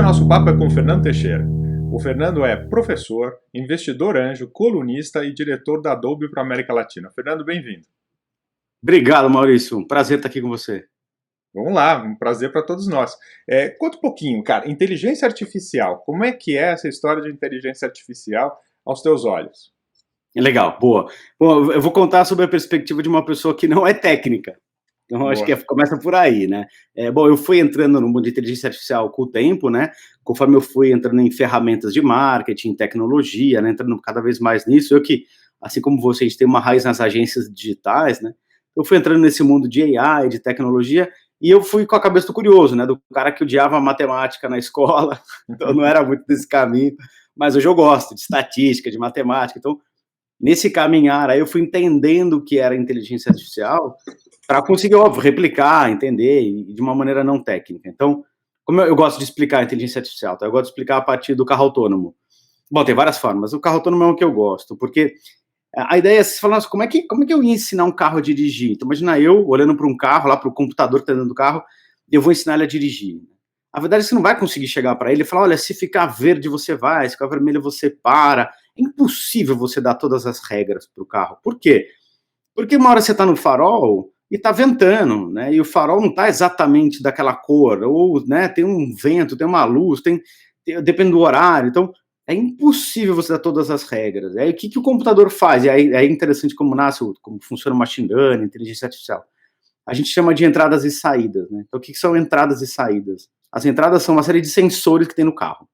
o nosso papo é com o Fernando Teixeira. O Fernando é professor, investidor anjo, colunista e diretor da Adobe para a América Latina. Fernando, bem-vindo. Obrigado, Maurício. Um prazer estar aqui com você. Vamos lá, um prazer para todos nós. Conta um pouquinho, cara, inteligência artificial. Como é que é essa história de inteligência artificial aos teus olhos? Legal, boa. Bom, eu vou contar sobre a perspectiva de uma pessoa que não é técnica. Então, acho que Boa. começa por aí, né? Bom, eu fui entrando no mundo de inteligência artificial com o tempo, né? Conforme eu fui entrando em ferramentas de marketing, tecnologia, né? Entrando cada vez mais nisso. Eu que, assim como vocês, tem uma raiz nas agências digitais, né? Eu fui entrando nesse mundo de AI, de tecnologia, e eu fui com a cabeça do curioso, né? Do cara que odiava matemática na escola, então não era muito desse caminho. Mas hoje eu gosto de estatística, de matemática, então nesse caminhar, aí eu fui entendendo o que era inteligência artificial para conseguir, óbvio, replicar, entender, e de uma maneira não técnica. Então, como eu gosto de explicar a inteligência artificial, tá? Eu gosto de explicar a partir do carro autônomo. Bom, tem várias formas. O carro autônomo é o que eu gosto, porque a ideia é, você fala, nossa, como é que eu ia ensinar um carro a dirigir? Então, imagina eu olhando para um carro, lá para o computador que está dentro do carro, e eu vou ensinar ele a dirigir. A verdade é que você não vai conseguir chegar para ele e falar, olha, se ficar verde você vai, se ficar vermelho você para. É impossível você dar todas as regras para o carro. Por quê? Porque uma hora você está no farol e está ventando, né? E o farol não está exatamente daquela cor, ou né, tem um vento, tem uma luz, depende do horário. Então, é impossível você dar todas as regras. Aí o que o computador faz? E aí é interessante como nasce, como funciona o machine learning, inteligência artificial. A gente chama de entradas e saídas, né? Então, o que são entradas e saídas? As entradas são uma série de sensores que tem no carro.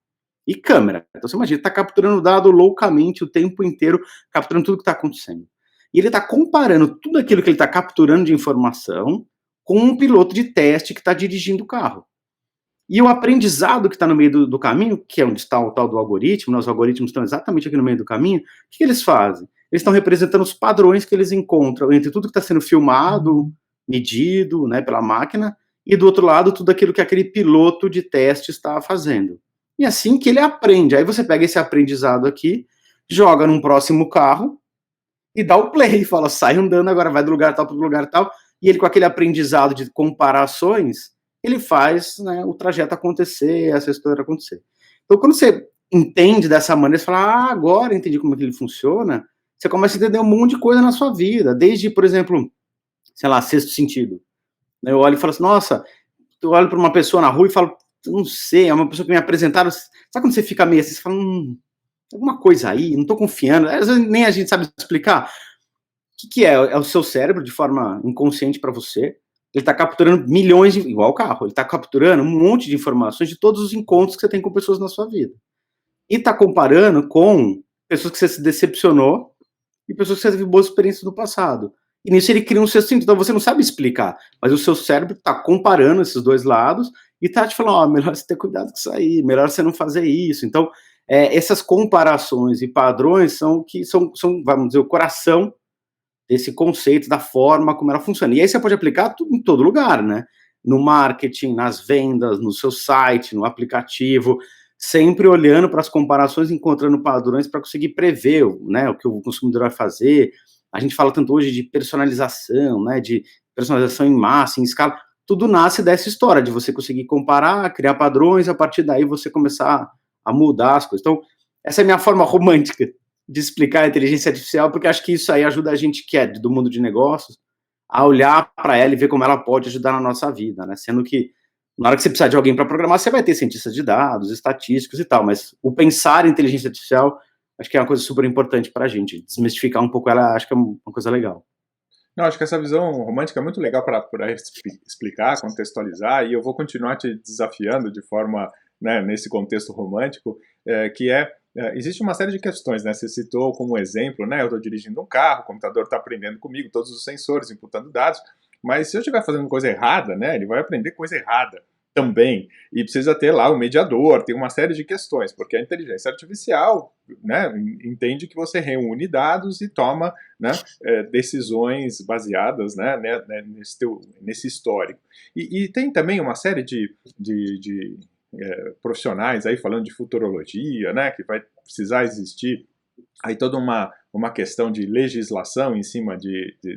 E câmera. Então, você imagina, está capturando dado loucamente o tempo inteiro, capturando tudo que está acontecendo. E ele está comparando tudo aquilo que ele está capturando de informação com um piloto de teste que está dirigindo o carro. E o aprendizado que está no meio do caminho, que é onde está o tal do algoritmo, né, os algoritmos estão exatamente aqui no meio do caminho, o que eles fazem? Eles estão representando os padrões que eles encontram entre tudo que está sendo filmado, medido, né, pela máquina, e do outro lado, tudo aquilo que aquele piloto de teste está fazendo. E assim que ele aprende. Aí você pega esse aprendizado aqui, joga num próximo carro e dá o play, fala, sai andando agora, vai do lugar tal para o lugar tal, e ele com aquele aprendizado de comparações, ele faz, né, o trajeto acontecer, essa história acontecer. Então, quando você entende dessa maneira, você fala, agora entendi como é que ele funciona, você começa a entender um monte de coisa na sua vida, desde, por exemplo, sei lá, sexto sentido. Eu olho e falo assim, nossa, eu olho para uma pessoa na rua e falo, não sei, é uma pessoa que me apresentaram, sabe quando você fica meio assim, você fala, alguma coisa aí, não estou confiando, às vezes nem a gente sabe explicar. O que é? É o seu cérebro, de forma inconsciente para você, ele está capturando milhões, igual o carro, ele está capturando um monte de informações de todos os encontros que você tem com pessoas na sua vida. E está comparando com pessoas que você se decepcionou e pessoas que você teve boas experiências no passado. E nisso ele cria um sexto sentido. Então você não sabe explicar, mas o seu cérebro está comparando esses dois lados e está te falando, melhor você ter cuidado com isso aí, melhor você não fazer isso. Então, essas comparações e padrões são o que são, vamos dizer, o coração desse conceito, da forma como ela funciona. E aí você pode aplicar tudo, em todo lugar, né? No marketing, nas vendas, no seu site, no aplicativo, sempre olhando para as comparações, encontrando padrões para conseguir prever, né, o que o consumidor vai fazer. A gente fala tanto hoje de personalização, né, de personalização em massa, em escala. Tudo nasce dessa história de você conseguir comparar, criar padrões, a partir daí você começar a mudar as coisas. Então, essa é a minha forma romântica de explicar a inteligência artificial, porque acho que isso aí ajuda a gente que é do mundo de negócios a olhar para ela e ver como ela pode ajudar na nossa vida, né? Sendo que na hora que você precisar de alguém para programar, você vai ter cientistas de dados, estatísticos e tal, mas o pensar em inteligência artificial acho que é uma coisa super importante para a gente. Desmistificar um pouco ela, acho que é uma coisa legal. Não, acho que essa visão romântica é muito legal para explicar, contextualizar, e eu vou continuar te desafiando de forma, né, nesse contexto romântico, existe uma série de questões, né? Você citou como exemplo, né? Eu estou dirigindo um carro, o computador está aprendendo comigo, todos os sensores, imputando dados, mas se eu estiver fazendo coisa errada, né, ele vai aprender coisa errada também, e precisa ter lá o mediador, tem uma série de questões, porque a inteligência artificial, né, entende que você reúne dados e toma, né, decisões baseadas, né, nesse histórico. E tem também uma série de profissionais aí falando de futurologia, né, que vai precisar existir aí toda uma questão de legislação em cima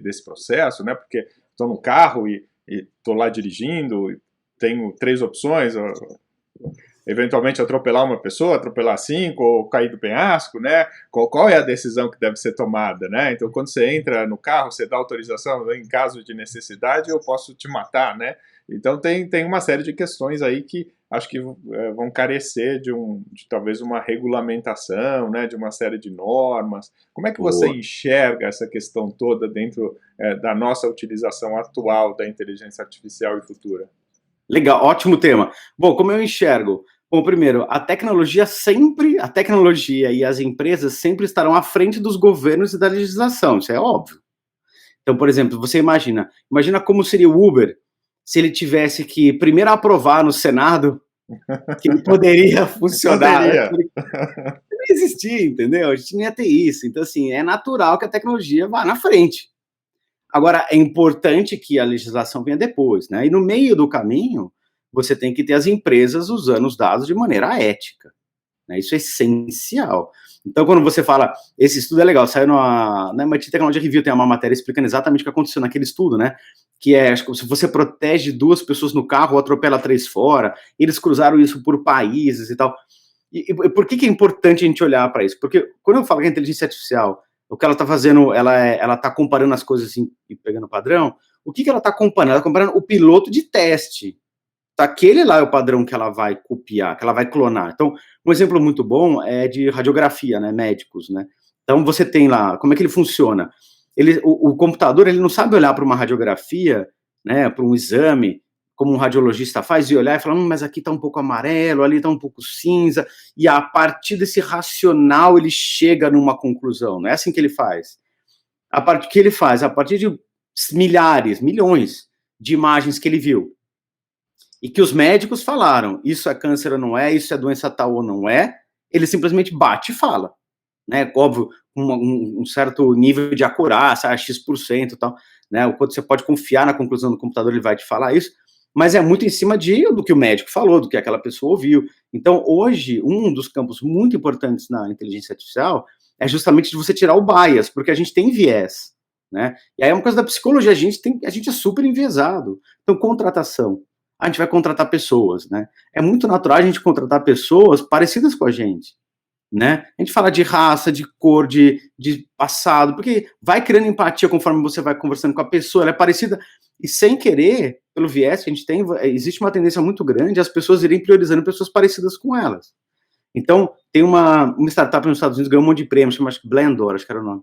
desse processo, né, porque estou no carro e estou lá dirigindo, tenho três opções, eventualmente atropelar uma pessoa, atropelar cinco, ou cair do penhasco, né? Qual é a decisão que deve ser tomada, né? Então, quando você entra no carro, você dá autorização, em caso de necessidade, eu posso te matar, né? Então, tem uma série de questões aí que acho que vão carecer de talvez uma regulamentação, né? De uma série de normas. Como é que você Boa. enxerga essa questão toda dentro da nossa utilização atual da inteligência artificial e futura? Legal, ótimo tema. Bom, como eu enxergo? Bom, primeiro, a tecnologia e as empresas sempre estarão à frente dos governos e da legislação, isso é óbvio. Então, por exemplo, você imagina como seria o Uber se ele tivesse que primeiro aprovar no Senado que ele poderia Não funcionar, né? teria. Não ia existir, entendeu? A gente não ia ter isso. Então, assim, é natural que a tecnologia vá na frente. Agora, é importante que a legislação venha depois, né? E no meio do caminho, você tem que ter as empresas usando os dados de maneira ética, né? Isso é essencial. Então, quando você fala, esse estudo é legal, saiu na MIT Technology Review, tem uma matéria explicando exatamente o que aconteceu naquele estudo, né? Que é, acho que se você protege 2 pessoas no carro ou atropela 3 fora, eles cruzaram isso por países e tal. E por que é importante a gente olhar para isso? Porque quando eu falo que a inteligência artificial, o que ela está fazendo, ela está comparando as coisas assim, e pegando padrão, o que ela está comparando? Ela está comparando o piloto de teste. Tá, aquele lá é o padrão que ela vai copiar, que ela vai clonar. Então, um exemplo muito bom é de radiografia, né, médicos, né? Então, você tem lá, como é que ele funciona? O computador, ele não sabe olhar para uma radiografia, né, para um exame, como um radiologista faz, e olhar e falar, mas aqui está um pouco amarelo, ali está um pouco cinza, e a partir desse racional ele chega numa conclusão, não é assim que ele faz. A partir que ele faz, a partir de milhares, milhões de imagens que ele viu, e que os médicos falaram, isso é câncer ou não é, isso é doença tal ou não é, ele simplesmente bate e fala, né? Óbvio, um certo nível de acurácia, X% e tal, né? O quanto você pode confiar na conclusão do computador, ele vai te falar isso, mas é muito em cima do que o médico falou, do que aquela pessoa ouviu. Então, hoje, um dos campos muito importantes na inteligência artificial é justamente de você tirar o bias, porque a gente tem viés, né? E aí é uma coisa da psicologia, a gente é super enviesado. Então, contratação, a gente vai contratar pessoas, né? É muito natural a gente contratar pessoas parecidas com a gente, né? A gente fala de raça, de cor, de passado, porque vai criando empatia conforme você vai conversando com a pessoa, ela é parecida, e sem querer, pelo viés que a gente tem, existe uma tendência muito grande as pessoas irem priorizando pessoas parecidas com elas. Então, tem uma startup nos Estados Unidos, ganhou um monte de prêmios, chama, acho que Blendor, acho que era o nome.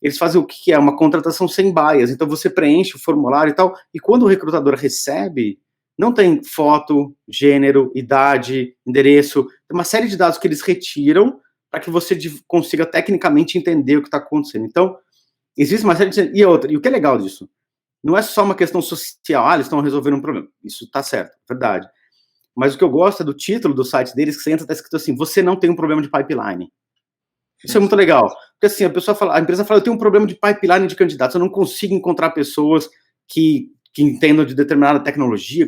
Eles fazem o que é? Uma contratação sem bias. Então, você preenche o formulário e tal, e quando o recrutador recebe, não tem foto, gênero, idade, endereço, tem uma série de dados que eles retiram para que você consiga tecnicamente entender o que está acontecendo. Então, existe uma série de... E outra, e o que é legal disso? Não é só uma questão social, eles estão resolvendo um problema. Isso está certo, verdade. Mas o que eu gosto é do título do site deles, que você entra, está escrito assim, você não tem um problema de pipeline. Isso é muito legal. Porque assim, a empresa fala, eu tenho um problema de pipeline de candidatos, eu não consigo encontrar pessoas que entendam de determinada tecnologia,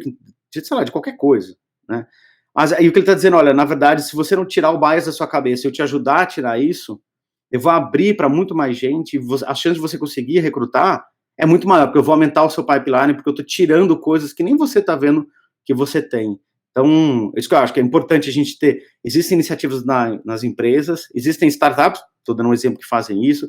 sei lá, de qualquer coisa, né? Mas aí o que ele está dizendo, olha, na verdade, se você não tirar o bias da sua cabeça, eu te ajudar a tirar isso, eu vou abrir para muito mais gente, e a chance de você conseguir recrutar é muito maior, porque eu vou aumentar o seu pipeline, porque eu estou tirando coisas que nem você está vendo que você tem. Então, isso que eu acho que é importante a gente ter. Existem iniciativas nas empresas, existem startups, estou dando um exemplo que fazem isso,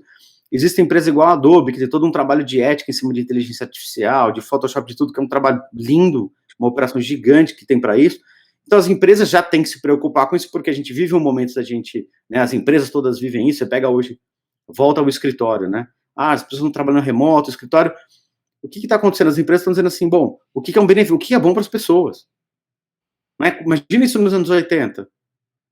existem empresas igual a Adobe, que tem todo um trabalho de ética em cima de inteligência artificial, de Photoshop, de tudo, que é um trabalho lindo, uma operação gigante que tem para isso. Então, as empresas já têm que se preocupar com isso, porque a gente vive um momento da gente, né, as empresas todas vivem isso, você pega hoje, volta ao escritório, né? As pessoas estão trabalhando remoto, escritório. O que está acontecendo? As empresas estão dizendo assim, bom, o que é um benefício, o que é bom para as pessoas? Né? Imagina isso nos anos 80.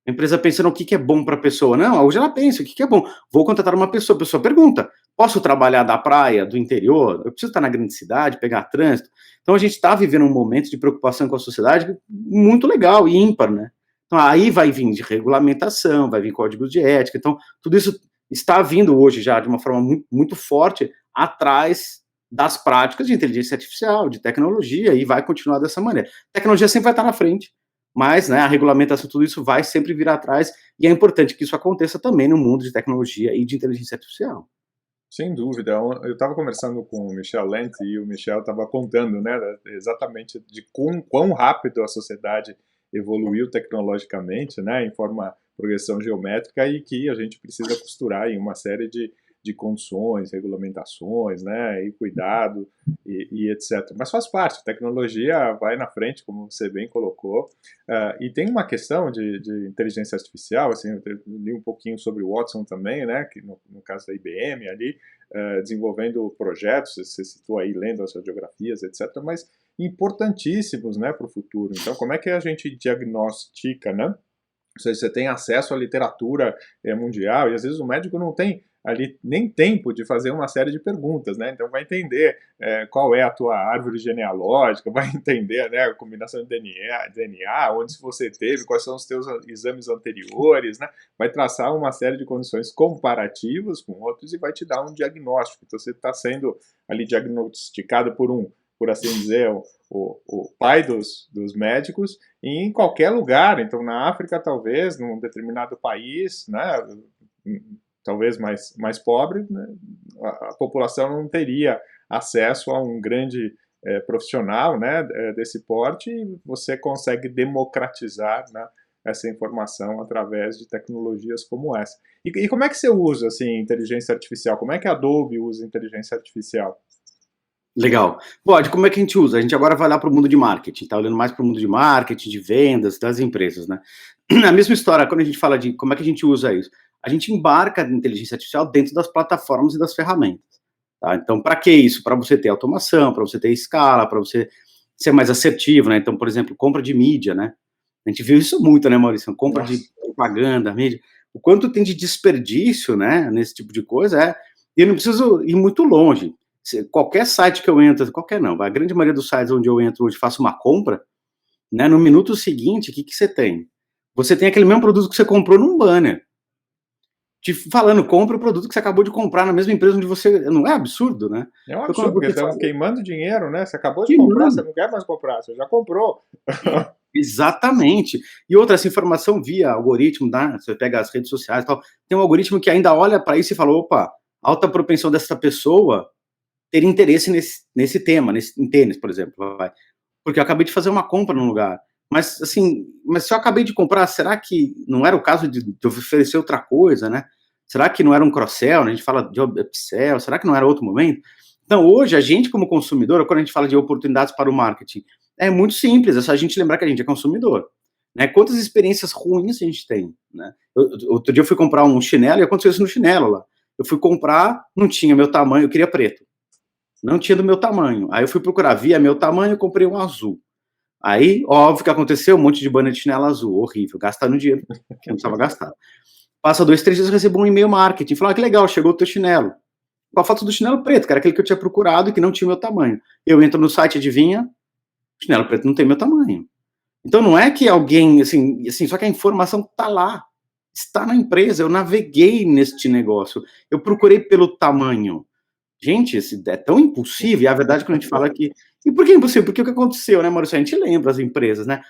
A empresa pensando o que é bom para a pessoa. Não, hoje ela pensa, o que é bom? Vou contratar uma pessoa. A pessoa pergunta, posso trabalhar da praia, do interior? Eu preciso estar na grande cidade, pegar trânsito? Então, a gente está vivendo um momento de preocupação com a sociedade muito legal e ímpar, né? Então, aí vai vir de regulamentação, vai vir códigos de ética. Então, tudo isso está vindo hoje já de uma forma muito, muito forte atrás das práticas de inteligência artificial, de tecnologia, e vai continuar dessa maneira. A tecnologia sempre vai estar na frente, mas, né, a regulamentação, tudo isso vai sempre vir atrás, e é importante que isso aconteça também no mundo de tecnologia e de inteligência artificial. Sem dúvida. Eu estava conversando com o Michel Lent e o Michel estava contando, né, exatamente de quão rápido a sociedade evoluiu tecnologicamente, né, em forma progressão geométrica e que a gente precisa costurar em uma série de condições, regulamentações, né, e cuidado e etc. Mas faz parte, a tecnologia vai na frente, como você bem colocou, e tem uma questão de inteligência artificial, assim, eu li um pouquinho sobre o Watson também, né, que no caso da IBM ali, desenvolvendo projetos, você citou aí, lendo as radiografias, etc., mas importantíssimos, né, para o futuro. Então, como é que a gente diagnostica, né? Ou seja, você tem acesso à literatura mundial, e às vezes o médico não tem ali nem tempo de fazer uma série de perguntas, né? Então vai entender qual é a tua árvore genealógica, vai entender, né, a combinação de DNA, onde você teve, quais são os teus exames anteriores, né? Vai traçar uma série de condições comparativas com outros e vai te dar um diagnóstico. Então você está sendo ali diagnosticado por assim dizer, o pai dos médicos, em qualquer lugar. Então, na África, talvez, num determinado país, né, talvez mais pobre, né, a população não teria acesso a um grande profissional, né, desse porte, e você consegue democratizar, né, essa informação através de tecnologias como essa. E como é que você usa, assim, inteligência artificial? Como é que a Adobe usa inteligência artificial? Legal. Pode, como é que a gente usa? A gente agora vai lá para o mundo de marketing, tá olhando mais para o mundo de marketing, de vendas, das empresas, né? A mesma história, quando a gente fala de como é que a gente usa isso, a gente embarca a inteligência artificial dentro das plataformas e das ferramentas, tá? Então, para que isso? Para você ter automação, para você ter escala, para você ser mais assertivo, né? Então, por exemplo, compra de mídia, né? A gente viu isso muito, né, Maurício? Compra de propaganda, mídia. O quanto tem de desperdício, né, nesse tipo de coisa, e eu não preciso ir muito longe. Qualquer site que eu entro, qualquer não, a grande maioria dos sites onde eu entro hoje faço uma compra, né, no minuto seguinte, o que você tem? Você tem aquele mesmo produto que você comprou num banner. Te falando, compra o produto que você acabou de comprar na mesma empresa onde você... Não é absurdo, né? É um Então, absurdo, porque estão queimando dinheiro, né? Você acabou de comprar, você não quer mais comprar, você já comprou. Exatamente. E outra, essa informação via algoritmo, né? Você pega as redes sociais e tal, tem um algoritmo que ainda olha para isso e fala, opa, alta propensão dessa pessoa ter interesse nesse tema, em tênis, por exemplo, vai. Porque eu acabei de fazer uma compra num lugar. Mas, assim, se eu acabei de comprar, será que não era o caso de oferecer outra coisa, né? Será que não era um cross-sell, né? A gente fala de upsell, será que não era outro momento? Então, hoje, a gente como consumidor, quando a gente fala de oportunidades para o marketing, é muito simples, é só a gente lembrar que a gente é consumidor, né? Quantas experiências ruins a gente tem, né? Outro dia eu fui comprar um chinelo e aconteceu isso no chinelo lá. Eu fui comprar, não tinha meu tamanho, eu queria preto. Não tinha do meu tamanho. Aí eu fui procurar, via meu tamanho, eu comprei um azul. Aí, óbvio que aconteceu, um monte de banner de chinelo azul, horrível, gastando dinheiro que não precisava gastar. Passa 2, 3 dias, eu recebo um e-mail marketing, falou, que legal, chegou o teu chinelo. Com a foto do chinelo preto, que era aquele que eu tinha procurado e que não tinha o meu tamanho. Eu entro no site, adivinha? Chinelo preto não tem meu tamanho. Então não é que alguém, assim, só que a informação tá lá, está na empresa, eu naveguei neste negócio, eu procurei pelo tamanho. Gente, é tão impossível, e a verdade é que a gente fala que... E por que é impossível? Porque o que aconteceu, né, Maurício? A gente lembra as empresas, né?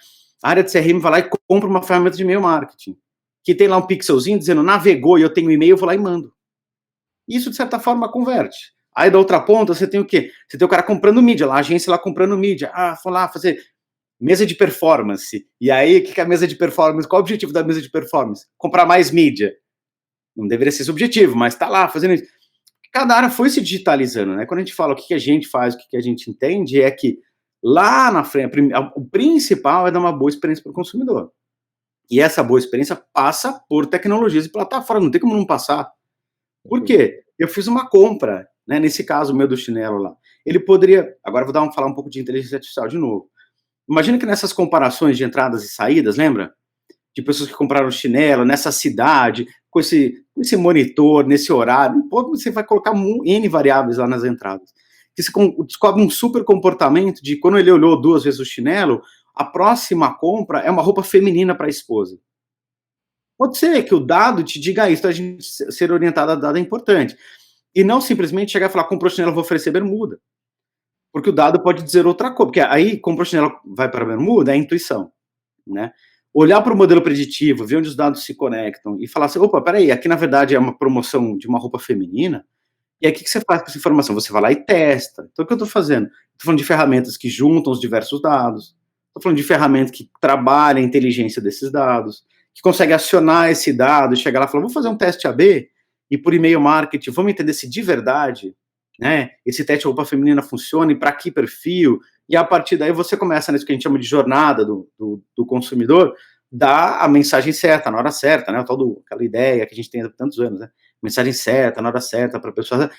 A área de CRM vai lá e compra uma ferramenta de e-mail marketing, que tem lá um pixelzinho dizendo, navegou, e eu tenho e-mail, eu vou lá e mando. Isso, de certa forma, converte. Aí, da outra ponta, você tem o quê? Você tem o cara comprando mídia, lá, a agência lá comprando mídia. Foi lá fazer mesa de performance. E aí, o que é a mesa de performance? Qual é o objetivo da mesa de performance? Comprar mais mídia. Não deveria ser esse objetivo, mas tá lá fazendo isso. Cada área foi se digitalizando, né? Quando a gente fala o que a gente faz, o que a gente entende, é que lá na frente, o principal é dar uma boa experiência para o consumidor. E essa boa experiência passa por tecnologias e plataformas, não tem como não passar. Por quê? Eu fiz uma compra, né? Nesse caso meu do chinelo lá. Ele poderia... Agora eu vou falar um pouco de inteligência artificial de novo. Imagina que nessas comparações de entradas e saídas, lembra? De pessoas que compraram chinelo nessa cidade, com esse monitor, nesse horário, você vai colocar N variáveis lá nas entradas. Que você descobre um super comportamento de quando ele olhou 2 vezes o chinelo, a próxima compra é uma roupa feminina para a esposa. Pode ser que o dado te diga isso, a gente ser orientado a dado é importante. E não simplesmente chegar e falar, comprou chinelo, vou oferecer bermuda. Porque o dado pode dizer outra coisa, porque aí comprou chinelo, vai para a bermuda, é intuição, né? Olhar para o modelo preditivo, ver onde os dados se conectam e falar assim, opa, peraí, aqui na verdade é uma promoção de uma roupa feminina, e aí o que você faz com essa informação? Você vai lá e testa. Então o que eu estou fazendo? Estou falando de ferramentas que juntam os diversos dados, Estou falando de ferramenta que trabalha a inteligência desses dados, que consegue acionar esse dado e chegar lá e falar, vou fazer um teste AB e por e-mail marketing, vamos entender se de verdade, né, esse teste de roupa feminina funciona e para que perfil, e a partir daí você começa nisso que a gente chama de jornada do consumidor, dar a mensagem certa, na hora certa, né, aquela ideia que a gente tem há tantos anos, né, mensagem certa, na hora certa para a pessoa,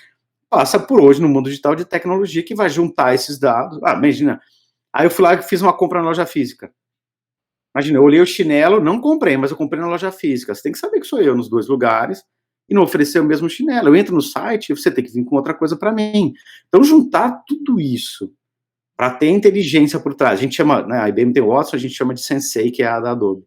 passa por hoje no mundo digital de tecnologia que vai juntar esses dados, imagina, aí eu fui lá e fiz uma compra na loja física, imagina, eu olhei o chinelo, não comprei, mas eu comprei na loja física, você tem que saber que sou eu nos dois lugares, e não oferecer o mesmo chinelo, eu entro no site e você tem que vir com outra coisa para mim, então juntar tudo isso, para ter inteligência por trás, a gente chama, né, a IBM tem o Watson, a gente chama de Sensei, que é a da Adobe,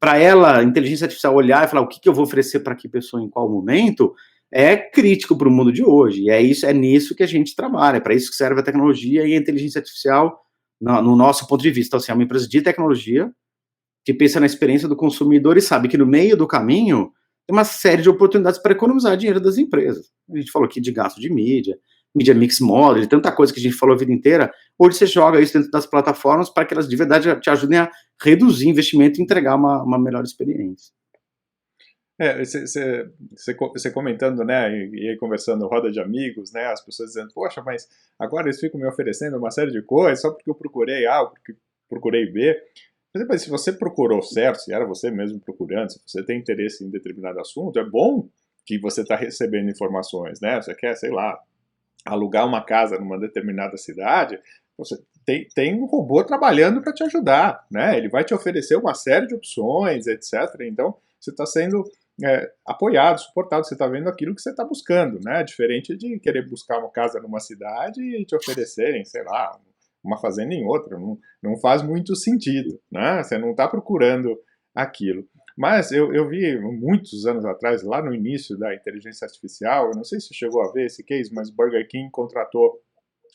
para ela, a inteligência artificial olhar e falar o que eu vou oferecer para que pessoa em qual momento, é crítico para o mundo de hoje, e é nisso que a gente trabalha, é para isso que serve a tecnologia e a inteligência artificial, no nosso ponto de vista. Então, assim, é uma empresa de tecnologia, que pensa na experiência do consumidor e sabe que no meio do caminho, tem uma série de oportunidades para economizar dinheiro das empresas. A gente falou aqui de gasto de mídia mix model, tanta coisa que a gente falou a vida inteira, hoje você joga isso dentro das plataformas para que elas de verdade te ajudem a reduzir investimento e entregar uma melhor experiência. Você comentando, né, e aí conversando, roda de amigos, né, as pessoas dizendo, poxa, mas agora eles ficam me oferecendo uma série de coisas só porque eu procurei A ou porque procurei B. Mas se você procurou certo, se era você mesmo procurando, se você tem interesse em determinado assunto, é bom que você está recebendo informações, né, você quer, sei lá, alugar uma casa numa determinada cidade, você tem um robô trabalhando para te ajudar, né? Ele vai te oferecer uma série de opções, etc. Então, você está sendo apoiado, suportado, você está vendo aquilo que você está buscando, né? Diferente de querer buscar uma casa numa cidade e te oferecerem, sei lá, uma fazenda em outra. Não faz muito sentido, né? Você não está procurando aquilo. Mas eu vi muitos anos atrás, lá no início da inteligência artificial, eu não sei se você chegou a ver esse case, mas Burger King contratou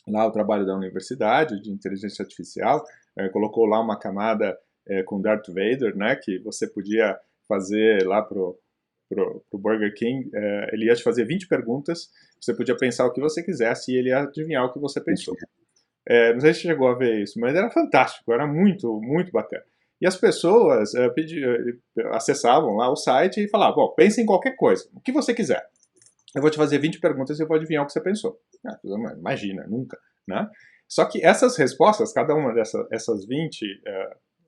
lá o trabalho da universidade de inteligência artificial, colocou lá uma camada com Darth Vader, né, que você podia fazer lá pro Burger King, ele ia te fazer 20 perguntas, você podia pensar o que você quisesse e ele ia adivinhar o que você pensou. Não sei se você chegou a ver isso, mas era fantástico, era muito, muito bacana. E as pessoas acessavam lá o site e falavam, bom, pense em qualquer coisa, o que você quiser. Eu vou te fazer 20 perguntas e eu vou adivinhar o que você pensou. Imagina, nunca, né? Só que essas respostas, cada uma dessas 20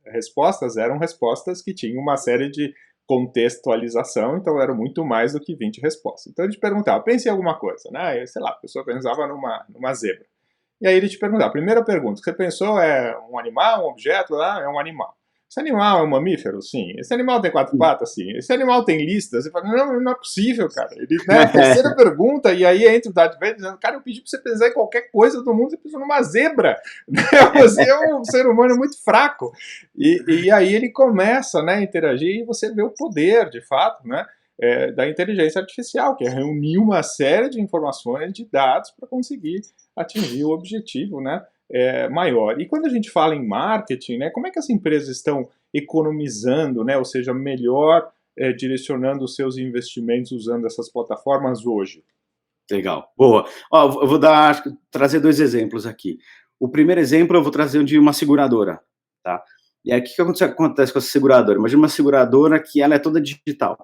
respostas eram respostas que tinham uma série de contextualização, então eram muito mais do que 20 respostas. Então ele te perguntava, pense em alguma coisa, né? E, sei lá, a pessoa pensava numa zebra. E aí ele te perguntava, a primeira pergunta, o que você pensou é um animal, um objeto? É um animal. Esse animal é um mamífero? Sim. Esse animal tem 4 patas? Sim. Esse animal tem listas? Você fala, não é possível, cara. Ele, né, a terceira pergunta, e aí entra o Darth Vader dizendo, cara, eu pedi pra você pensar em qualquer coisa do mundo, você pensou numa zebra. Você é um ser humano muito fraco. E aí ele começa, né, a interagir e você vê o poder, de fato, né, da inteligência artificial, que é reunir uma série de informações, de dados, para conseguir atingir o objetivo, né, maior. E quando a gente fala em marketing, né, como é que as empresas estão economizando, né, ou seja, melhor direcionando os seus investimentos usando essas plataformas hoje? Legal, boa. Ó, eu vou trazer 2 exemplos aqui. O primeiro exemplo eu vou trazer de uma seguradora, tá? E aí o que acontece com essa seguradora? Imagina uma seguradora que ela é toda digital.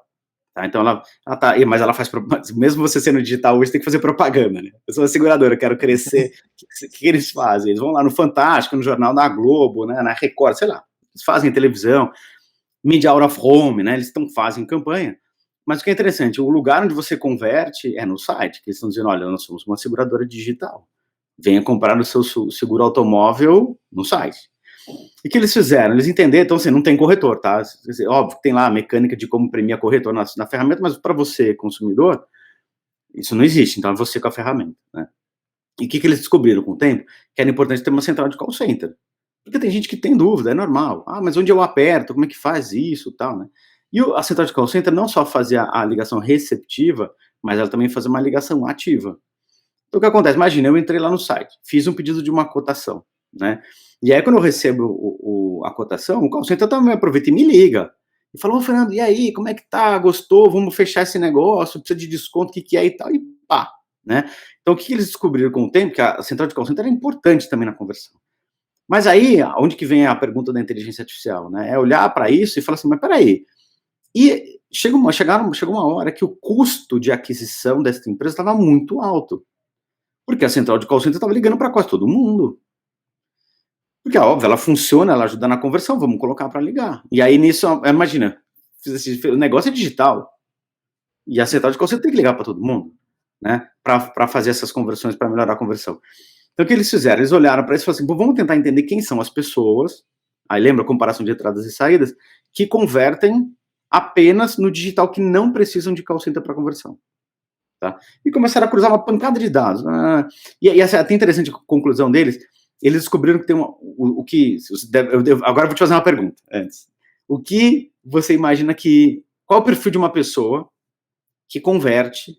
Tá, então ela tá, mas ela faz, mesmo você sendo digital hoje, tem que fazer propaganda, né? Eu sou uma seguradora, eu quero crescer, o que eles fazem? Eles vão lá no Fantástico, no Jornal da Globo, né, na Record, sei lá, eles fazem televisão, Media Out of Home, né, eles fazem campanha, mas o que é interessante, o lugar onde você converte é no site, que eles estão dizendo, olha, nós somos uma seguradora digital, venha comprar o seu seguro automóvel no site. E o que eles fizeram? Eles entenderam, então assim, não tem corretor, tá? Óbvio que tem lá a mecânica de como imprimir a corretor na ferramenta, mas para você, consumidor, isso não existe, então é você com a ferramenta, né? E o que eles descobriram com o tempo? Que era importante ter uma central de call center. Porque tem gente que tem dúvida, é normal. Mas onde eu aperto? Como é que faz isso tal, né? E a central de call center não só fazia a ligação receptiva, mas ela também fazia uma ligação ativa. Então o que acontece? Imagina, eu entrei lá no site, fiz um pedido de uma cotação, né? E aí, quando eu recebo a cotação, o call center também aproveita e me liga. E fala, ô Fernando, e aí, como é que tá? Gostou? Vamos fechar esse negócio? Precisa de desconto, o que é e tal? E pá, né? Então, o que eles descobriram com o tempo? Que a central de call center é importante também na conversão. Mas aí, onde que vem a pergunta da inteligência artificial, né? É olhar para isso e falar assim, mas peraí, e chegou uma hora que o custo de aquisição dessa empresa estava muito alto, porque a central de call center estava ligando para quase todo mundo. Porque, óbvio, ela funciona, ela ajuda na conversão, vamos colocar para ligar. E aí, nisso, imagina, o negócio é digital, e a central de call center tem que ligar para todo mundo, né? Para fazer essas conversões, para melhorar a conversão. Então, o que eles fizeram? Eles olharam para isso e falaram assim, vamos tentar entender quem são as pessoas, aí lembra a comparação de entradas e saídas, que convertem apenas no digital, que não precisam de call center para conversão. Tá? E começaram a cruzar uma pancada de dados. E essa é até interessante a conclusão deles. Eles descobriram que tem o que... Agora eu vou te fazer uma pergunta antes. O que você imagina que... Qual é o perfil de uma pessoa que converte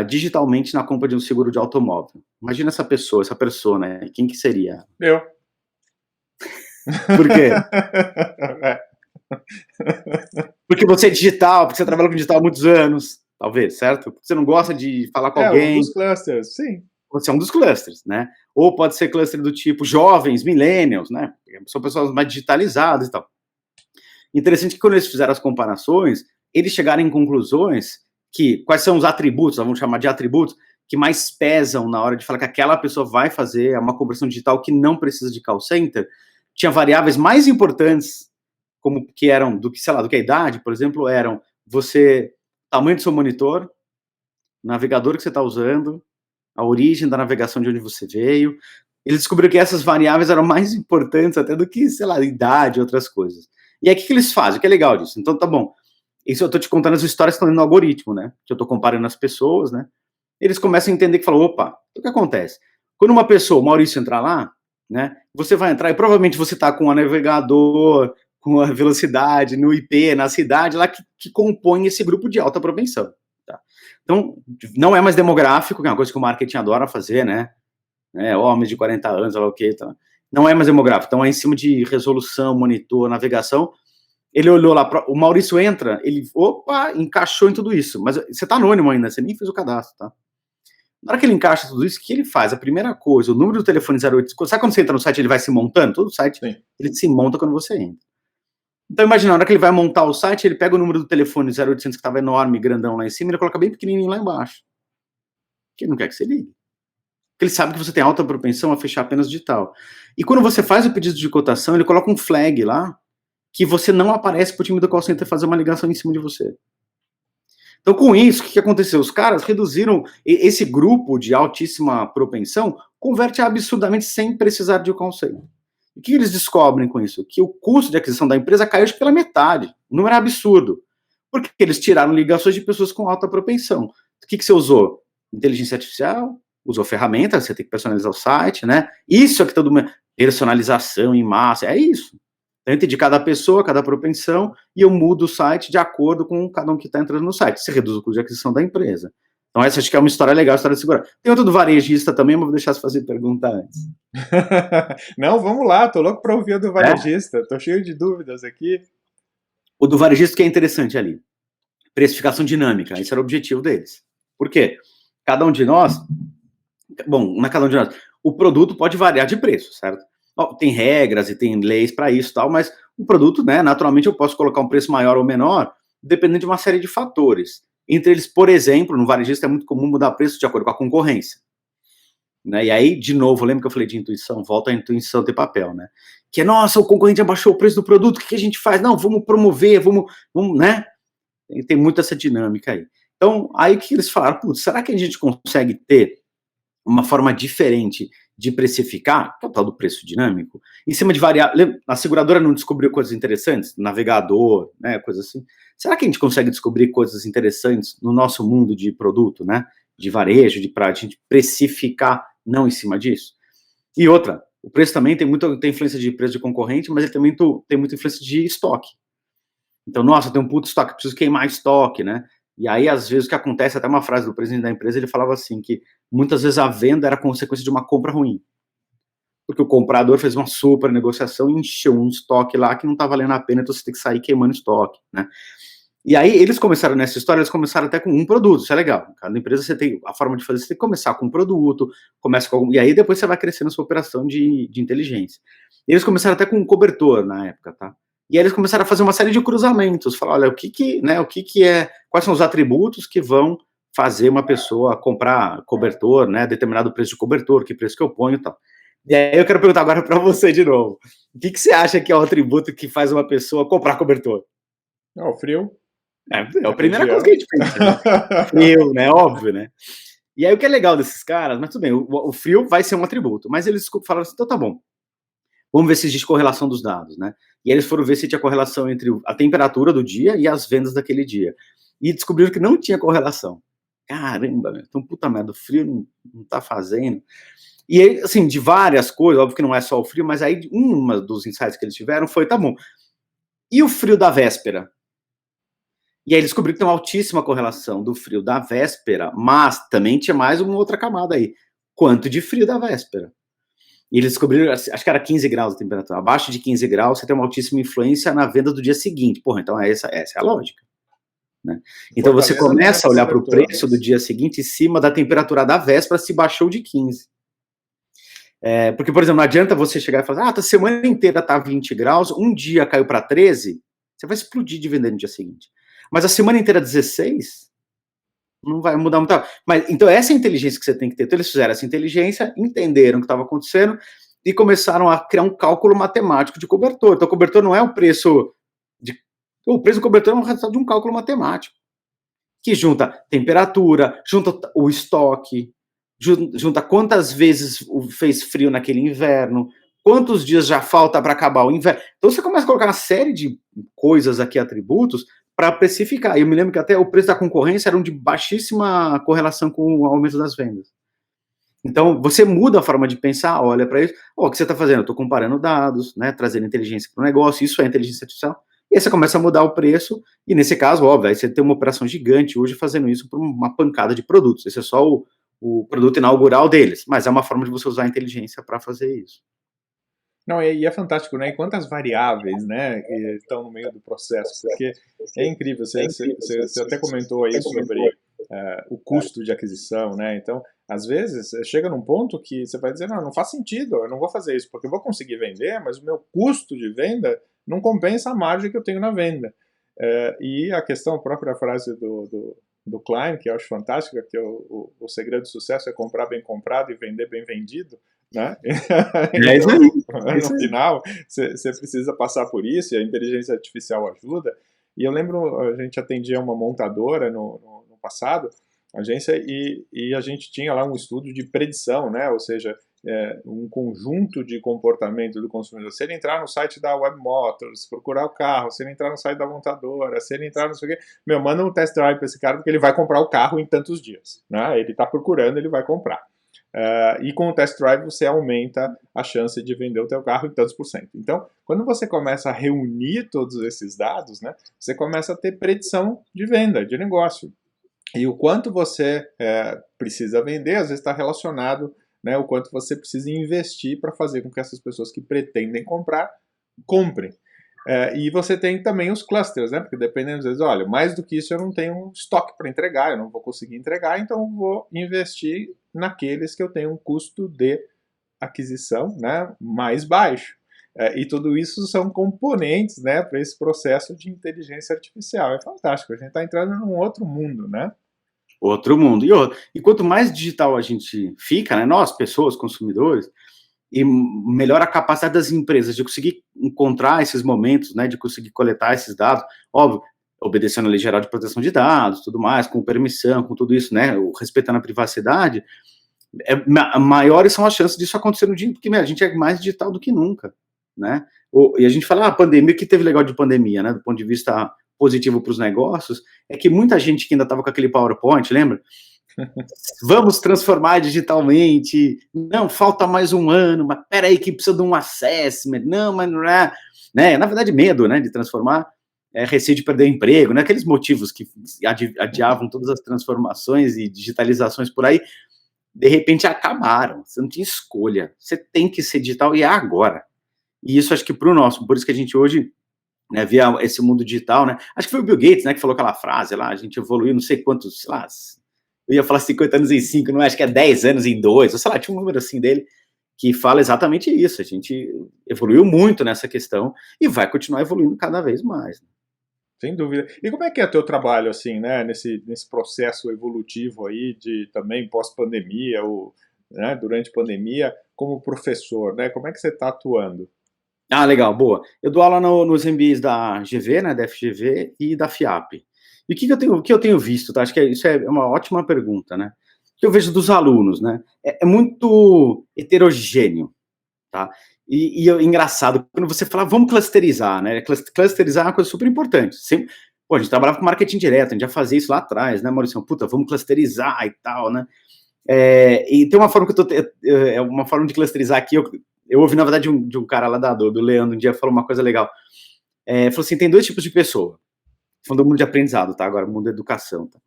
digitalmente na compra de um seguro de automóvel? Imagina essa pessoa, essa persona, quem que seria? Eu. Por quê? Porque você é digital, porque você trabalha com digital há muitos anos, talvez, certo? Porque você não gosta de falar com alguém. Um dos clusters, sim. Você é um dos clusters, né? Ou pode ser cluster do tipo jovens, millennials, né? São pessoas mais digitalizadas e tal. Interessante que quando eles fizeram as comparações, eles chegaram em conclusões que, quais são os atributos, vamos chamar de atributos, que mais pesam na hora de falar que aquela pessoa vai fazer uma conversão digital que não precisa de call center. Tinha variáveis mais importantes, como que eram, do que, sei lá, do que a idade, por exemplo, eram tamanho do seu monitor, navegador que você está usando, a origem da navegação de onde você veio. Eles descobriram que essas variáveis eram mais importantes até do que, sei lá, idade e outras coisas. E aí, o que eles fazem? O que é legal disso? Então, tá bom. Isso eu estou te contando as histórias que estão no algoritmo, né? Que eu estou comparando as pessoas, né? Eles começam a entender que falam, opa, o que acontece? Quando uma pessoa, o Maurício, entrar lá, né? Você vai entrar e provavelmente você está com o navegador, com a velocidade, no IP, na cidade, lá que compõe esse grupo de alta propensão. Tá? Então, não é mais demográfico, que é uma coisa que o marketing adora fazer, né? Homens de 40 anos, sei lá o quê. Tá? Não é mais demográfico. Então, é em cima de resolução, monitor, navegação. Ele olhou lá, o Maurício entra, ele, encaixou em tudo isso. Mas você está anônimo ainda, você nem fez o cadastro, tá? Na hora que ele encaixa tudo isso, o que ele faz? A primeira coisa, o número do telefone 08... Sabe quando você entra no site, ele vai se montando? Todo site, sim, ele se monta quando você entra. Então, imagina, na hora que ele vai montar o site, ele pega o número do telefone 0800 que estava enorme, grandão lá em cima, e ele coloca bem pequenininho lá embaixo. Porque ele não quer que você ligue. Porque ele sabe que você tem alta propensão a fechar apenas digital. E quando você faz o pedido de cotação, ele coloca um flag lá, que você não aparece para o time do call center fazer uma ligação em cima de você. Então, com isso, o que aconteceu? Os caras reduziram esse grupo de altíssima propensão, converte absurdamente sem precisar de um call center. O que eles descobrem com isso? Que o custo de aquisição da empresa caiu pela metade. O número é absurdo. Porque eles tiraram ligações de pessoas com alta propensão. O que você usou? Inteligência artificial, usou ferramentas, você tem que personalizar o site, né? Isso aqui tudo, personalização em massa, é isso. Eu entendi cada pessoa, cada propensão, e eu mudo o site de acordo com cada um que está entrando no site. Você reduz o custo de aquisição da empresa. Então, essa acho que é uma história legal, a história de segurança. Tem outra do varejista também, mas vou deixar você fazer pergunta antes. Não, vamos lá, tô louco para ouvir a do varejista. Tô cheio de dúvidas aqui. O do varejista que é interessante ali. Precificação dinâmica, esse era o objetivo deles. Por quê? Cada um de nós, não é cada um de nós, o produto pode variar de preço, certo? Tem regras e tem leis para isso e tal, mas o produto, né, naturalmente eu posso colocar um preço maior ou menor, dependendo de uma série de fatores. Entre eles, por exemplo, no varejista é muito comum mudar preço de acordo com a concorrência. Né? E aí, de novo, lembra que eu falei de intuição? Volta a intuição ter papel, né? Que é, nossa, o concorrente abaixou o preço do produto, o que a gente faz? Não, vamos promover, vamos, né? Tem muito essa dinâmica aí. Então, aí que eles falaram, putz, será que a gente consegue ter uma forma diferente de precificar, que é o tal do preço dinâmico, em cima de variáveis? A seguradora não descobriu coisas interessantes? Navegador, né, coisa assim. Será que a gente consegue descobrir coisas interessantes no nosso mundo de produto, né, de varejo, pra gente precificar não em cima disso? E outra, o preço também tem influência de preço de concorrente, mas ele também tem muita influência de estoque. Então, nossa, tem um puto estoque, preciso queimar estoque, né? E aí, às vezes, o que acontece, até uma frase do presidente da empresa, ele falava assim, que muitas vezes a venda era consequência de uma compra ruim. Porque o comprador fez uma super negociação e encheu um estoque lá que não está valendo a pena, então você tem que sair queimando estoque, né? E aí, eles começaram nessa história, eles começaram até com um produto, isso é legal. Cada empresa você tem a forma de fazer, você tem que começar com um produto, começa com algum, e aí depois você vai crescendo a sua operação de inteligência. Eles começaram até com um cobertor na época, tá? E aí eles começaram a fazer uma série de cruzamentos, falar, olha, quais são os atributos que vão fazer uma pessoa comprar cobertor, né, determinado preço de cobertor, que preço que eu ponho e tal. E aí eu quero perguntar agora para você de novo, o que você acha que é o atributo que faz uma pessoa comprar cobertor? O frio. É a primeira coisa que a gente pensa, né? Frio, né? Óbvio, né? E aí o que é legal desses caras, mas tudo bem, o frio vai ser um atributo, mas eles falaram assim, então tá bom, vamos ver se existe correlação dos dados, né? E aí eles foram ver se tinha correlação entre a temperatura do dia e as vendas daquele dia. E descobriram que não tinha correlação. Caramba, então puta merda, o frio não tá fazendo. E aí, assim, de várias coisas, óbvio que não é só o frio, mas aí uma dos insights que eles tiveram foi, tá bom, e o frio da véspera? E aí eles descobriram que tem uma altíssima correlação do frio da véspera, mas também tinha mais uma outra camada aí. Quanto de frio da véspera? E eles descobriram, acho que era 15 graus a temperatura. Abaixo de 15 graus, você tem uma altíssima influência na venda do dia seguinte. Porra, então essa é a lógica. Né? Então você começa a olhar para o preço do dia seguinte em cima da temperatura da véspera se baixou de 15. Porque, por exemplo, não adianta você chegar e falar, a semana inteira tá 20 graus, um dia caiu para 13, você vai explodir de vender no dia seguinte. Mas a semana inteira 16, não vai mudar muito. Mas, então, essa é a inteligência que você tem que ter. Então, eles fizeram essa inteligência, entenderam o que estava acontecendo e começaram a criar um cálculo matemático de cobertor. Então, o cobertor não é o preço o preço do cobertor é um resultado de um cálculo matemático, que junta temperatura, junta o estoque, junta quantas vezes fez frio naquele inverno, quantos dias já falta para acabar o inverno. Então, você começa a colocar uma série de coisas aqui, atributos, para precificar. E eu me lembro que até o preço da concorrência era de baixíssima correlação com o aumento das vendas. Então, você muda a forma de pensar, olha para isso, o que você está fazendo? Eu estou comparando dados, né, trazendo inteligência para o negócio, isso é inteligência artificial, e aí você começa a mudar o preço, e nesse caso, óbvio, aí você tem uma operação gigante hoje fazendo isso por uma pancada de produtos, esse é só o produto inaugural deles, mas é uma forma de você usar a inteligência para fazer isso. Não, e é fantástico, né? E quantas variáveis, né, estão no meio do processo, porque é incrível, você até comentou aí sobre o custo de aquisição, né? Então, às vezes, chega num ponto que você vai dizer, não faz sentido, eu não vou fazer isso, porque eu vou conseguir vender, mas o meu custo de venda não compensa a margem que eu tenho na venda. E a questão, a própria frase do Klein, que eu acho fantástica, que o segredo do sucesso é comprar bem comprado e vender bem vendido, né? Então, no final, você precisa passar por isso, e a inteligência artificial ajuda. E eu lembro, a gente atendia uma montadora no passado, agência, e a gente tinha lá um estudo de predição, né? Ou seja, um conjunto de comportamento do consumidor. Se ele entrar no site da Web Motors, procurar o carro, se ele entrar no site da montadora, se ele entrar no sei o quê, manda um test drive para esse cara, porque ele vai comprar o carro em tantos dias, né? Ele está procurando, ele vai comprar. E com o test drive você aumenta a chance de vender o teu carro em tantos %. Então, quando você começa a reunir todos esses dados, né, você começa a ter predição de venda, de negócio. E o quanto você precisa vender, às vezes está relacionado, né, o quanto você precisa investir para fazer com que essas pessoas que pretendem comprar, comprem. E você tem também os clusters, né? Porque dependendo, às vezes, olha, mais do que isso eu não tenho estoque para entregar, eu não vou conseguir entregar, então eu vou investir naqueles que eu tenho um custo de aquisição, né, mais baixo. E tudo isso são componentes, né, para esse processo de inteligência artificial. É fantástico, a gente está entrando num outro mundo, né? Outro mundo. E quanto mais digital a gente fica, né, nós, pessoas, consumidores, e melhor a capacidade das empresas de conseguir encontrar esses momentos, né, de conseguir coletar esses dados, óbvio, obedecendo a Lei Geral de Proteção de Dados, tudo mais, com permissão, com tudo isso, né, respeitando a privacidade, maiores são as chances disso acontecer no dia, porque a gente é mais digital do que nunca, né? E a gente fala, a pandemia, o que teve legal de pandemia, né, do ponto de vista positivo para os negócios, é que muita gente que ainda estava com aquele PowerPoint, lembra? Vamos transformar digitalmente, não, falta mais um ano, mas peraí que precisa de um assessment, não, mas não é, né, na verdade medo, né, de transformar, receio de perder emprego, né, aqueles motivos que adiavam todas as transformações e digitalizações por aí, de repente acabaram, você não tinha escolha, você tem que ser digital e é agora. E isso acho que por isso que a gente hoje né, via esse mundo digital, né? Acho que foi o Bill Gates, né, que falou aquela frase lá, a gente evoluiu não sei quantos, sei lá, eu ia falar 50 anos em 5, não é, acho que é 10 anos em 2, ou sei lá, tinha um número assim dele, que fala exatamente isso, a gente evoluiu muito nessa questão e vai continuar evoluindo cada vez mais. Sem dúvida. E como é que é o teu trabalho, assim, né, nesse processo evolutivo aí de também pós-pandemia, ou, né, durante pandemia, como professor, né? Como é que você está atuando? Ah, legal, boa. Eu dou aula nos MBAs da GV, né, da FGV e da FIAP. E o que eu tenho visto, tá? Acho que isso é uma ótima pergunta, né? O que eu vejo dos alunos, né? É muito heterogêneo, tá? E é engraçado, quando você fala, vamos clusterizar, né? Clusterizar é uma coisa super importante. Sempre, pô, a gente trabalhava com marketing direto, a gente já fazia isso lá atrás, né, Maurício? Puta, vamos clusterizar e tal, né? E tem uma forma que é uma forma de clusterizar aqui, eu ouvi, na verdade, de um cara lá da Adobe, o Leandro, um dia falou uma coisa legal. Falou assim, tem 2 tipos de pessoa. Falando do mundo de aprendizado, tá? Agora, mundo da educação, tá?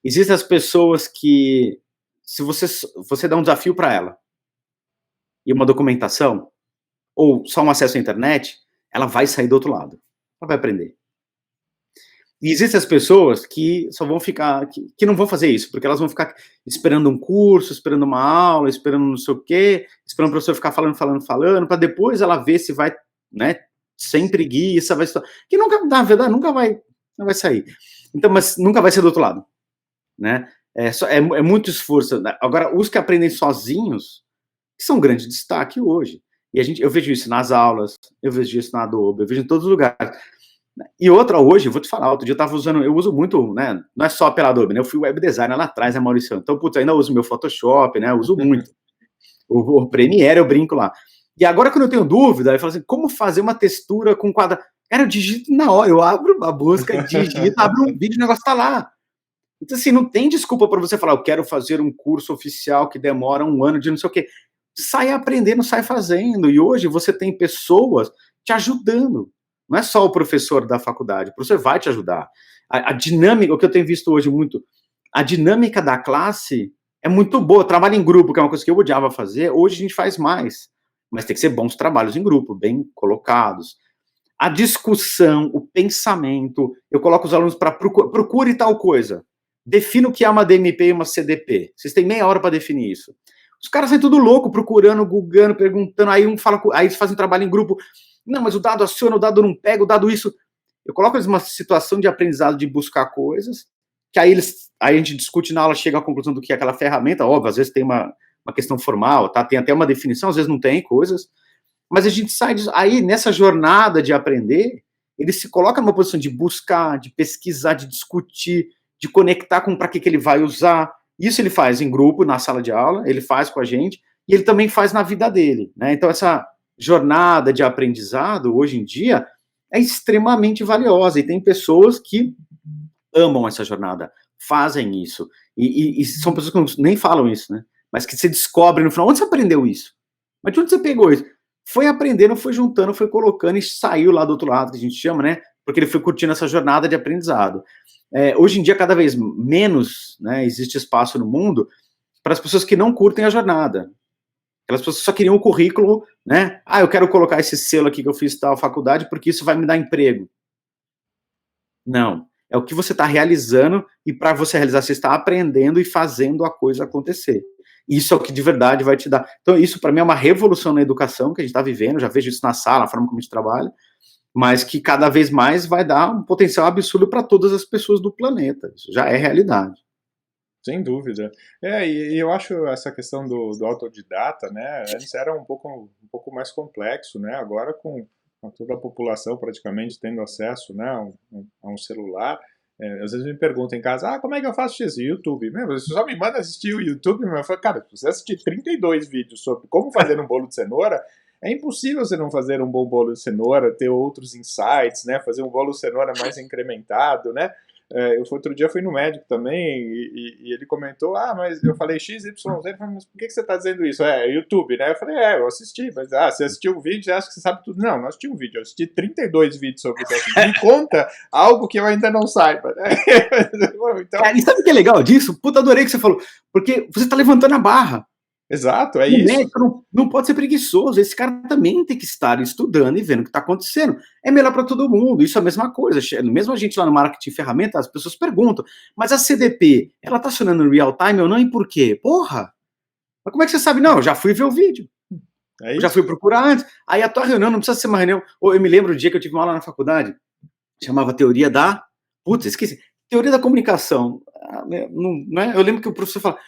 Existem as pessoas que, se você dá um desafio para ela e uma documentação, ou só um acesso à internet, ela vai sair do outro lado. Ela vai aprender. E existem as pessoas que só vão ficar, que não vão fazer isso, porque elas vão ficar esperando um curso, esperando uma aula, esperando não sei o quê, esperando o professor ficar falando, para depois ela ver se vai, né, sem preguiça, que nunca, na verdade, não vai sair. Então, mas nunca vai ser do outro lado, né? É muito esforço. Agora, os que aprendem sozinhos, que são um grande destaque hoje. E eu vejo isso nas aulas, eu vejo isso na Adobe, eu vejo em todos os lugares. E outra, hoje, eu vou te falar, outro dia eu uso muito, né, não é só pela Adobe, né, eu fui web designer lá atrás, né, Maurício? Então, putz, ainda uso meu Photoshop, né, eu uso muito. O Premiere eu brinco lá. E agora, quando eu tenho dúvida, eu falo assim, como fazer uma textura com quadro? Cara, eu digito na hora, eu abro a busca, digito, abro um vídeo, o negócio tá lá. Então, assim, não tem desculpa para você falar, eu quero fazer um curso oficial que demora 1 ano de não sei o quê. Sai aprendendo, sai fazendo. E hoje você tem pessoas te ajudando. Não é só o professor da faculdade, o professor vai te ajudar. A dinâmica, o que eu tenho visto hoje muito, a dinâmica da classe é muito boa. Trabalho em grupo, que é uma coisa que eu odiava fazer, hoje a gente faz mais. Mas tem que ser bons trabalhos em grupo, bem colocados. A discussão, o pensamento, eu coloco os alunos para procure tal coisa. Defina o que é uma DMP e uma CDP. Vocês têm meia hora para definir isso. Os caras saem tudo louco, procurando, googando, perguntando, aí aí eles fazem trabalho em grupo. Não, mas o dado aciona, o dado não pega, o dado isso. Eu coloco eles numa situação de aprendizado de buscar coisas, que aí a gente discute na aula, chega à conclusão do que é aquela ferramenta, óbvio, às vezes tem uma questão formal, tá? Tem até uma definição, às vezes não tem coisas, mas a gente sai disso. Aí, nessa jornada de aprender, ele se coloca numa posição de buscar, de pesquisar, de discutir, de conectar com para que ele vai usar. Isso ele faz em grupo, na sala de aula, ele faz com a gente, e ele também faz na vida dele, né? Então, essa jornada de aprendizado, hoje em dia, é extremamente valiosa, e tem pessoas que amam essa jornada, fazem isso, e são pessoas que nem falam isso, né? Mas que você descobre no final, onde você aprendeu isso? Mas de onde você pegou isso? Foi aprendendo, foi juntando, foi colocando e saiu lá do outro lado, que a gente chama, né? Porque ele foi curtindo essa jornada de aprendizado. Hoje em dia, cada vez menos, né, existe espaço no mundo para as pessoas que não curtem a jornada. Aquelas pessoas que só queriam o currículo, né? Ah, eu quero colocar esse selo aqui que eu fiz tal faculdade porque isso vai me dar emprego. Não. É o que você está realizando, e para você realizar, você está aprendendo e fazendo a coisa acontecer. Isso é o que de verdade vai te dar. Então, isso para mim é uma revolução na educação que a gente está vivendo, já vejo isso na sala, na forma como a gente trabalha, mas que cada vez mais vai dar um potencial absurdo para todas as pessoas do planeta. Isso já é realidade. Sem dúvida. E eu acho essa questão do autodidata, né, antes era um pouco mais complexo, né, agora com toda a população praticamente tendo acesso, né, a um celular, às vezes me perguntam em casa, como é que eu faço X? YouTube. Meu, você só me manda assistir o YouTube, mas eu falo, cara, se você assistir 32 vídeos sobre como fazer um bolo de cenoura, é impossível você não fazer um bom bolo de cenoura, ter outros insights, né, fazer um bolo de cenoura mais incrementado, né. Outro dia fui no médico também e ele comentou, mas eu falei XYZ, ele falou, mas por que você está dizendo isso? YouTube, né? Eu falei, eu assisti, mas você assistiu o vídeo, você acha que você sabe tudo? Não assisti um vídeo, eu assisti 32 vídeos sobre isso. Me conta algo que eu ainda não saiba. Então... Cara, e sabe o que é legal disso? Puta, adorei que você falou, porque você está levantando a barra. Exato, é O isso. médico não pode ser preguiçoso, esse cara também tem que estar estudando e vendo o que está acontecendo. É melhor para todo mundo, isso é a mesma coisa. Mesmo a gente lá no marketing ferramenta, as pessoas perguntam, mas a CDP, ela está funcionando em real time ou não e por quê? Porra! Mas como é que você sabe? Não, eu já fui ver o vídeo. É Eu já isso. fui procurar antes. Aí a tua reunião não precisa ser uma reunião. Ou eu me lembro o dia que eu tive uma aula na faculdade, chamava teoria da... Putz, esqueci. Teoria da comunicação. Não é? Eu lembro que o professor falava,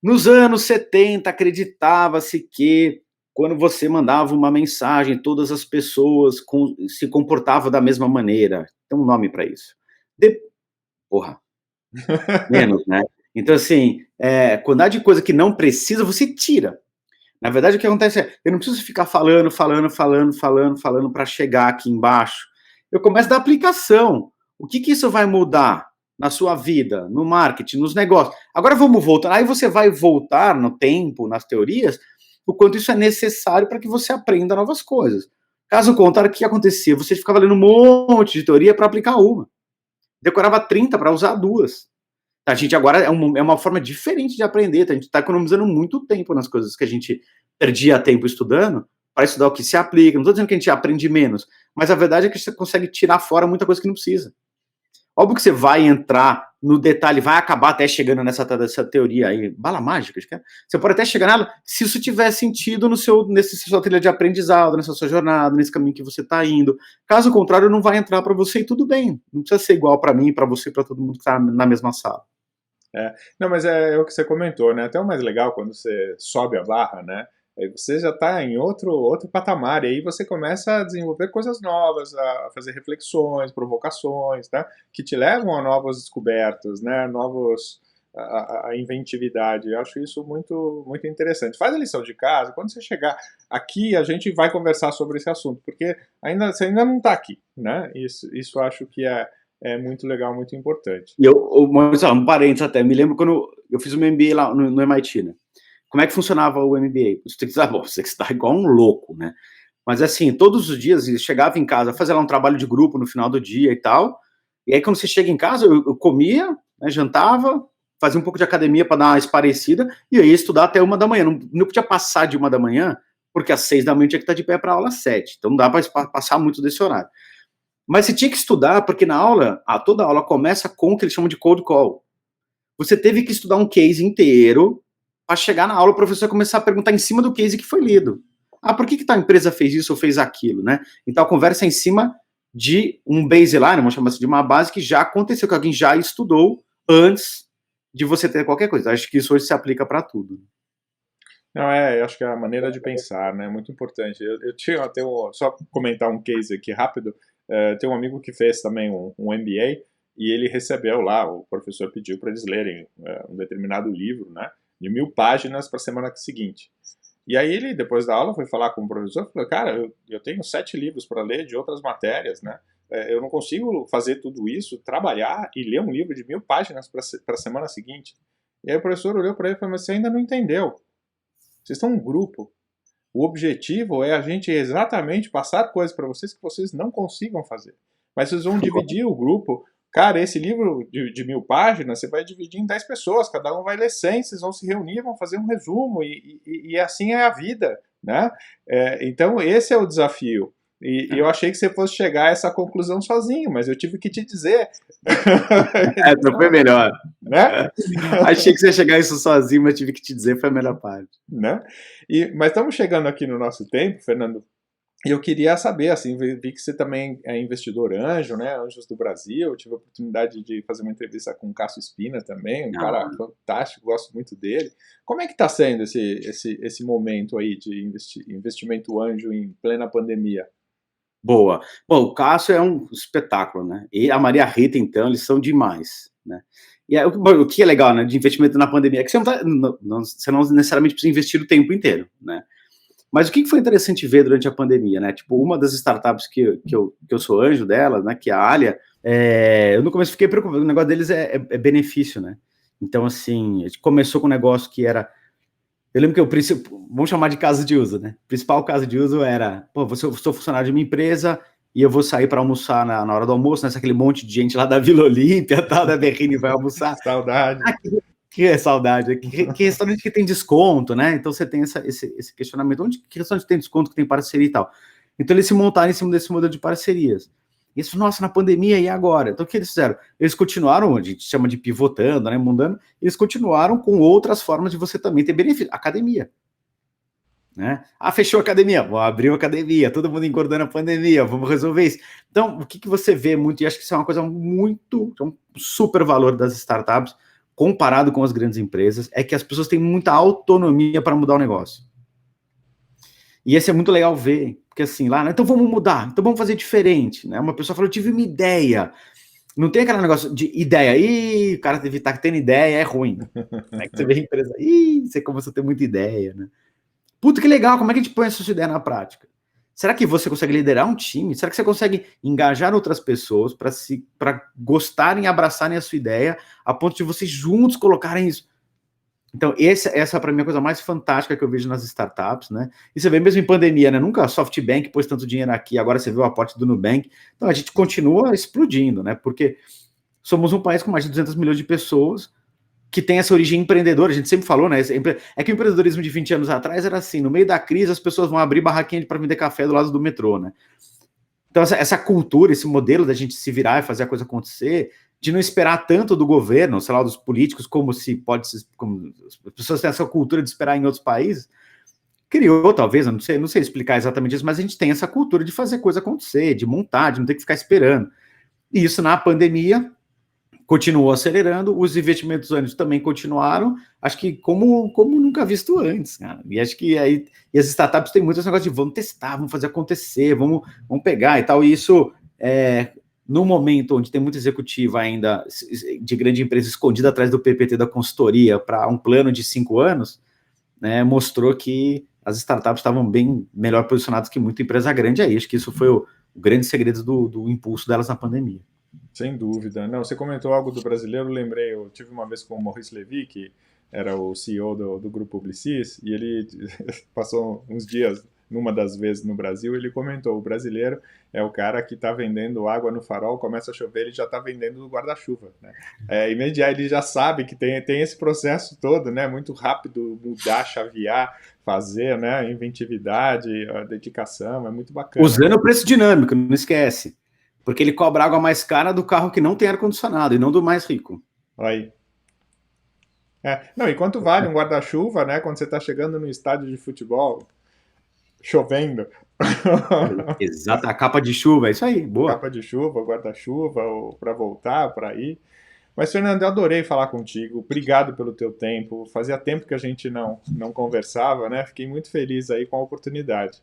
nos anos 70 acreditava-se que quando você mandava uma mensagem, todas as pessoas se comportavam da mesma maneira. Tem um nome para isso. Porra, menos, né? Então, assim, quantidade de coisa que não precisa, você tira. Na verdade, o que acontece é, eu não preciso ficar falando para chegar aqui embaixo. Eu começo da aplicação. O que isso vai mudar na sua vida, no marketing, nos negócios? Agora vamos voltar. Aí você vai voltar no tempo, nas teorias, o quanto isso é necessário para que você aprenda novas coisas. Caso contrário, o que acontecia? Você ficava lendo um monte de teoria para aplicar uma. Decorava 30 para usar duas. A gente agora é uma forma diferente de aprender, a gente está economizando muito tempo nas coisas que a gente perdia tempo estudando, para estudar o que se aplica. Não estou dizendo que a gente aprende menos, mas a verdade é que você consegue tirar fora muita coisa que não precisa. Óbvio que você vai entrar no detalhe, vai acabar até chegando nessa teoria aí, bala mágica, você pode até chegar nela, se isso tiver sentido nessa sua trilha de aprendizado, nessa sua jornada, nesse caminho que você está indo. Caso contrário, não vai entrar para você e tudo bem. Não precisa ser igual para mim, para você, para todo mundo que está na mesma sala. Não, mas é o que você comentou, né? Até o mais legal quando você sobe a barra, né? Aí você já está em outro patamar, e aí você começa a desenvolver coisas novas, a fazer reflexões, provocações, tá? Que te levam a novas descobertas, né? A inventividade. Eu acho isso muito, muito interessante. Faz a lição de casa, quando você chegar aqui, a gente vai conversar sobre esse assunto, porque você ainda não está aqui, né? Isso acho que é muito legal, muito importante. E um parênteses até, me lembro quando eu fiz o meu MBA lá no MIT, né? Como é que funcionava o MBA? Você tem que dizer, você está igual um louco, né? Mas assim, todos os dias eu chegava em casa, fazia lá um trabalho de grupo no final do dia e tal, e aí quando você chega em casa, eu comia, né, jantava, fazia um pouco de academia para dar uma esparecida, e eu ia estudar até 1 da manhã. Não podia passar de 1 da manhã, porque às 6 da manhã tinha que estar de pé para a aula às 7, então não dá para passar muito desse horário. Mas você tinha que estudar, porque na aula, toda aula começa com o que eles chamam de cold call. Você teve que estudar um case inteiro para chegar na aula, o professor começar a perguntar em cima do case que foi lido. Por que tal empresa fez isso ou fez aquilo, né? Então a conversa é em cima de um baseline, vamos chamar assim, de uma base que já aconteceu, que alguém já estudou antes de você ter qualquer coisa. Acho que isso hoje se aplica para tudo. Não, acho que é a maneira de pensar, né? Muito importante. Eu tinha até só comentar um case aqui rápido. Tem um amigo que fez também um MBA e ele recebeu lá, o professor pediu para eles lerem um determinado livro, né? De 1000 páginas para a semana seguinte. E aí ele, depois da aula, foi falar com o professor e falou, cara, eu tenho 7 livros para ler de outras matérias, né? Eu não consigo fazer tudo isso, trabalhar e ler um livro de 1000 páginas para a semana seguinte. E aí o professor olhou para ele e falou, mas você ainda não entendeu. Vocês estão um grupo. O objetivo é a gente exatamente passar coisas para vocês que vocês não consigam fazer. Mas vocês vão dividir o grupo. Cara, esse livro de 1000 páginas, você vai dividir em 10 pessoas, cada um vai ler 100, vocês vão se reunir, vão fazer um resumo, e assim é a vida, né? Então, esse é o desafio. E eu achei que você fosse chegar a essa conclusão sozinho, mas eu tive que te dizer. Essa foi melhor. Né? Achei que você ia chegar a isso sozinho, mas tive que te dizer, foi a melhor parte. Né? Mas estamos chegando aqui no nosso tempo, Fernando, e eu queria saber, assim, vi que você também é investidor anjo, né? Anjos do Brasil. Eu tive a oportunidade de fazer uma entrevista com o Cássio Spina também, um cara fantástico, gosto muito dele. Como é que está sendo esse momento aí de investimento anjo em plena pandemia? Boa. Bom, o Cássio é um espetáculo, né? E a Maria Rita, então, eles são demais, né? E o que é legal, né, de investimento na pandemia é que você não necessariamente precisa investir o tempo inteiro, né? Mas o que foi interessante ver durante a pandemia, né? Tipo, uma das startups que eu sou anjo delas, né? Que é a Alia, eu no começo fiquei preocupado, o negócio deles é benefício, né? Então, assim, a gente começou com um negócio que era... Eu lembro que vamos chamar de caso de uso, né? O principal caso de uso era, eu sou funcionário de uma empresa e eu vou sair para almoçar na hora do almoço, né? Aquele monte de gente lá da Vila Olímpia, tal, da Berrini vai almoçar. Saudade. Que é saudade. Que restaurante que tem desconto, né? Então você tem esse questionamento. Que restaurante tem desconto, que tem parceria e tal? Então eles se montaram em cima desse modelo de parcerias. Isso, nossa, na pandemia, e agora? Então o que eles fizeram? Eles continuaram, a gente chama de pivotando, né? Mudando, eles continuaram com outras formas de você também ter benefício. Academia. Né? Ah, fechou a academia, vou abrir a academia, todo mundo engordando a pandemia, vamos resolver isso. Então, o que você vê muito, e acho que isso é uma coisa muito, um super valor das startups, comparado com as grandes empresas, é que as pessoas têm muita autonomia para mudar o negócio. E esse é muito legal ver, porque assim, lá, então vamos mudar, então vamos fazer diferente, né? Uma pessoa falou, eu tive uma ideia, não tem aquele negócio de ideia, o cara deve estar tendo ideia, é ruim. Né? Que você vê a empresa, você começou a ter muita ideia, né? Puta, que legal, como é que a gente põe essa sua ideia na prática? Será que você consegue liderar um time? Será que você consegue engajar outras pessoas para gostarem e abraçarem a sua ideia, a ponto de vocês juntos colocarem isso? Então, essa para mim é a coisa mais fantástica que eu vejo nas startups, né? E você vê mesmo em pandemia, né? Nunca a SoftBank pôs tanto dinheiro aqui, agora você vê o aporte do Nubank. Então, a gente continua explodindo, né? Porque somos um país com mais de 200 milhões de pessoas, que tem essa origem empreendedora, a gente sempre falou, né? É que o empreendedorismo de 20 anos atrás era assim, no meio da crise as pessoas vão abrir barraquinha para vender café do lado do metrô, né? Então essa cultura, esse modelo da gente se virar e fazer a coisa acontecer, de não esperar tanto do governo, sei lá, dos políticos, como as pessoas têm essa cultura de esperar em outros países, criou, talvez, eu não sei explicar exatamente isso, mas a gente tem essa cultura de fazer coisa acontecer, de montar, de não ter que ficar esperando. E isso na pandemia continuou acelerando, os investimentos antes também continuaram, acho que como nunca visto antes, cara. E acho que aí e as startups têm muito esse negócio de vamos testar, vamos fazer acontecer, vamos pegar e tal, e isso no momento onde tem muito executivo ainda de grande empresa escondida atrás do PPT da consultoria para um plano de 5 anos, né, mostrou que as startups estavam bem melhor posicionadas que muita empresa grande aí, acho que isso foi o grande segredo do impulso delas na pandemia. Sem dúvida. Não, você comentou algo do brasileiro, lembrei, eu tive uma vez com o Maurice Levy, que era o CEO do Grupo Publicis, e ele passou uns dias, numa das vezes no Brasil, ele comentou, o brasileiro é o cara que está vendendo água no farol, começa a chover, ele já está vendendo no guarda-chuva. Né? Imediato, ele já sabe que tem esse processo todo, né? Muito rápido, mudar, chavear, fazer, né? Inventividade, a dedicação, é muito bacana. Usando o preço dinâmico, não esquece. Porque ele cobra água mais cara do carro que não tem ar-condicionado e não do mais rico. Aí. Não, e quanto vale um guarda-chuva, né? Quando você está chegando no estádio de futebol, chovendo. Exato, a capa de chuva, é isso aí, boa. Capa de chuva, guarda-chuva, para voltar, para ir. Mas, Fernando, eu adorei falar contigo. Obrigado pelo teu tempo. Fazia tempo que a gente não conversava, né? Fiquei muito feliz aí com a oportunidade.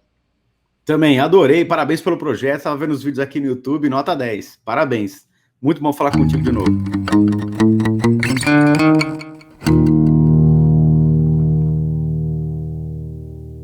Também, adorei, parabéns pelo projeto, estava vendo os vídeos aqui no YouTube, nota 10, parabéns. Muito bom falar contigo de novo.